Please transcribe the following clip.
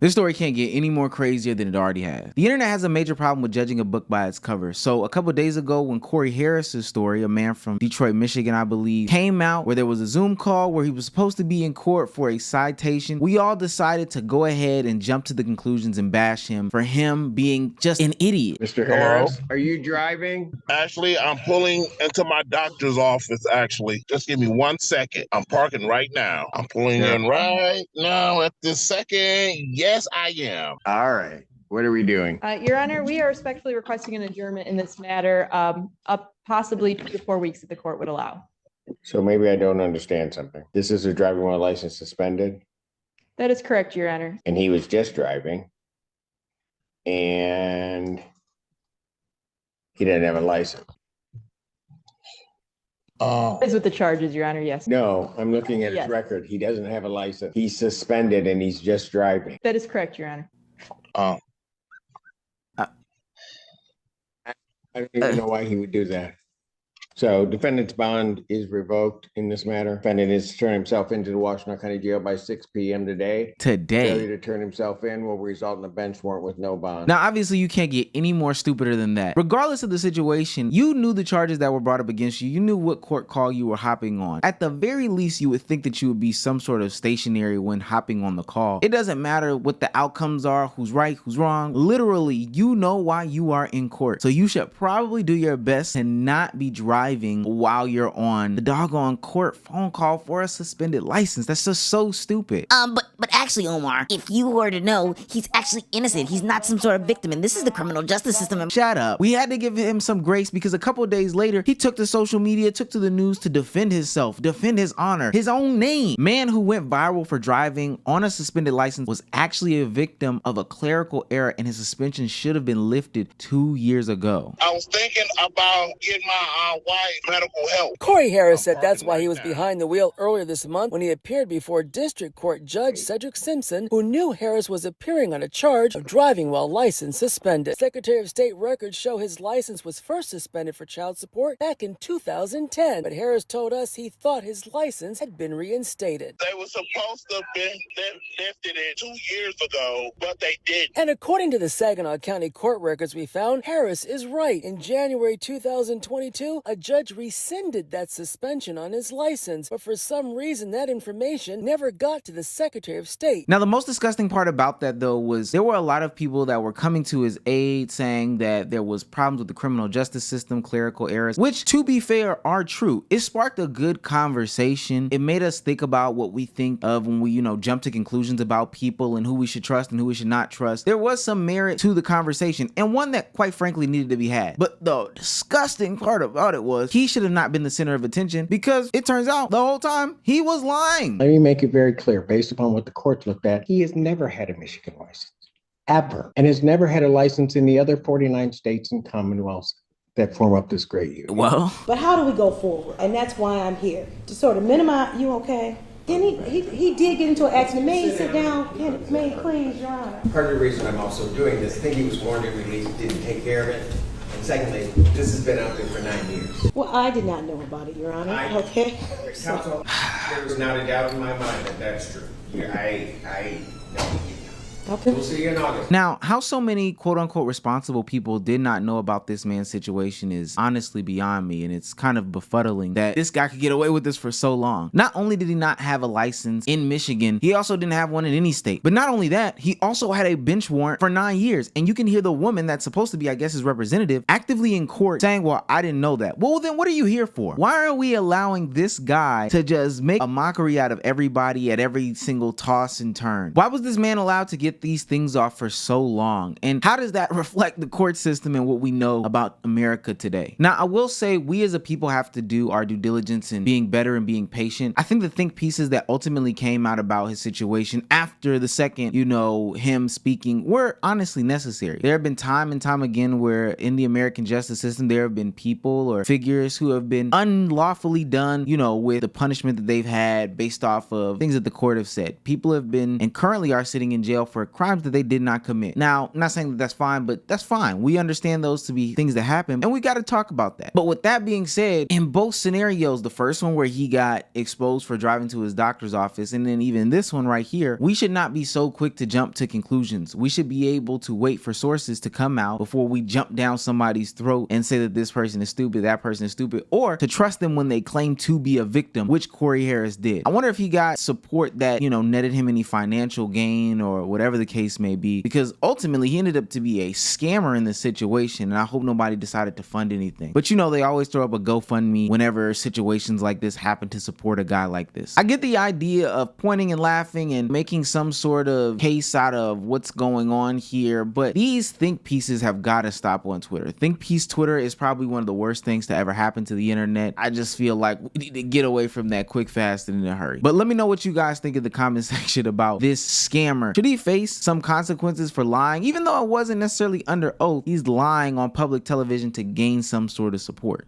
This story can't get any more crazier than it already has. The internet has a major problem with judging a book by its cover. So a couple days ago when Corey Harris's story, a man from Detroit, Michigan, I believe, came out where there was a Zoom call where he was supposed to be in court for a citation, we all decided to go ahead and jump to the conclusions and bash him for him being just an idiot. Mr. Harris, are you driving? Actually, I'm pulling into my doctor's office, actually. Just give me 1 second. I'm parking right now. I'm pulling in right now at this second. Yes, I am. All right. What are we doing? Your Honor, we are respectfully requesting an adjournment in this matter, up possibly 2 to 4 weeks if the court would allow. So maybe I don't understand something. This is a driving while license suspended, That is correct, Your Honor. and he was just driving, and he didn't have a license. Is with the charges, Your Honor, yes. No, I'm looking at his Yes. record. He doesn't have a license. He's suspended and he's just driving. That is correct, Your Honor. I don't even know why he would do that. So defendant's bond is revoked in this matter. Defendant is to turn himself into the Washington County Jail by 6 p.m. today. Failure to turn himself in will result in a bench warrant with no bond. Now, obviously, you can't get any more stupider than that. Regardless of the situation, you knew the charges that were brought up against you. You knew what court call you were hopping on. At the very least, you would think that you would be some sort of stationary when hopping on the call. It doesn't matter what the outcomes are, who's right, who's wrong. Literally, you know why you are in court. So you should probably do your best to not be driving while you're on the doggone court phone call for a suspended license. That's just so stupid. But actually, Omar, if you were to know, he's actually innocent. He's not some sort of victim, and this is the criminal justice system. Shut up. We had to give him some grace because a couple of days later, he took to social media, took to the news to defend himself, defend his honor, his own name. Man who went viral for driving on a suspended license was actually a victim of a clerical error, and his suspension should have been lifted 2 years ago. I was thinking about getting my wife medical help. Corey Harris said that's why he was behind the wheel earlier this month when he appeared before District Court Judge Cedric Simpson, who knew Harris was appearing on a charge of driving while license suspended. Secretary of State records show his license was first suspended for child support back in 2010, but Harris told us he thought his license had been reinstated. They were supposed to have been lifted in 2 years ago, but they didn't. And according to the Saginaw County court records we found, Harris is right. In January 2022, a judge rescinded that suspension on his license, but for some reason that information never got to the Secretary of State. Now, the most disgusting part about that, though, was there were a lot of people that were coming to his aid saying that there was problems with the criminal justice system, clerical errors, which, to be fair, are true. It sparked a good conversation. It made us think about what we think of when we, jump to conclusions about people and who we should trust and who we should not trust. There was some merit to the conversation, and one that, quite frankly, needed to be had. But the disgusting part about it was he should have not been the center of attention because it turns out the whole time he was lying. Let me make it very clear, based upon what the court looked at, he has never had a Michigan license, ever, and has never had a license in the other 49 states and commonwealths that form up this great union. Well, but how do we go forward? And that's why I'm here, to sort of minimize. You okay? Then he did get into an accident. May he sit down? May he please, Your Honor? Part of the reason I'm also doing this, I think he was warned and released, didn't take care of it. And secondly, this has been out there for 9 years. Well, I did not know about it, Your Honor. Okay. Counsel, there was not a doubt in my mind that that's true. I know. Okay. We'll see you in August. Now, how so many quote-unquote responsible people did not know about this man's situation is honestly beyond me, and it's kind of befuddling that this guy could get away with this for so long. Not only did he not have a license in Michigan, he also didn't have one in any state. But not only that, he also had a bench warrant for 9 years, and you can hear the woman that's supposed to be, I guess, his representative actively in court saying, well, I didn't know that. Well, then what are you here for? Why are we allowing this guy to just make a mockery out of everybody at every single toss and turn? Why was this man allowed to get these things off for so long? And how does that reflect the court system and what we know about America today? Now, I will say we as a people have to do our due diligence in being better and being patient. I think the think pieces that ultimately came out about his situation after the second, him speaking were honestly necessary. There have been time and time again where in the American justice system, there have been people or figures who have been unlawfully done, with the punishment that they've had based off of things that the court have said. People have been and currently are sitting in jail for crimes that they did not commit. Now, I'm not saying that that's fine, but that's fine. We understand those to be things that happen, and we got to talk about that. But with that being said, in both scenarios, the first one where he got exposed for driving to his doctor's office, and then even this one right here, we should not be so quick to jump to conclusions. We should be able to wait for sources to come out before we jump down somebody's throat and say that this person is stupid, that person is stupid, or to trust them when they claim to be a victim, which Corey Harris did. I wonder if he got support that, netted him any financial gain or whatever the case may be, because ultimately he ended up to be a scammer in this situation, and I hope nobody decided to fund anything. But they always throw up a GoFundMe whenever situations like this happen to support a guy like this. I get the idea of pointing and laughing and making some sort of case out of what's going on here, but these think pieces have got to stop on Twitter. Think piece Twitter is probably one of the worst things to ever happen to the internet. I just feel like we need to get away from that quick, fast, and in a hurry. But let me know what you guys think in the comment section about this scammer. Should he face some consequences for lying? Even though it wasn't necessarily under oath, he's lying on public television to gain some sort of support.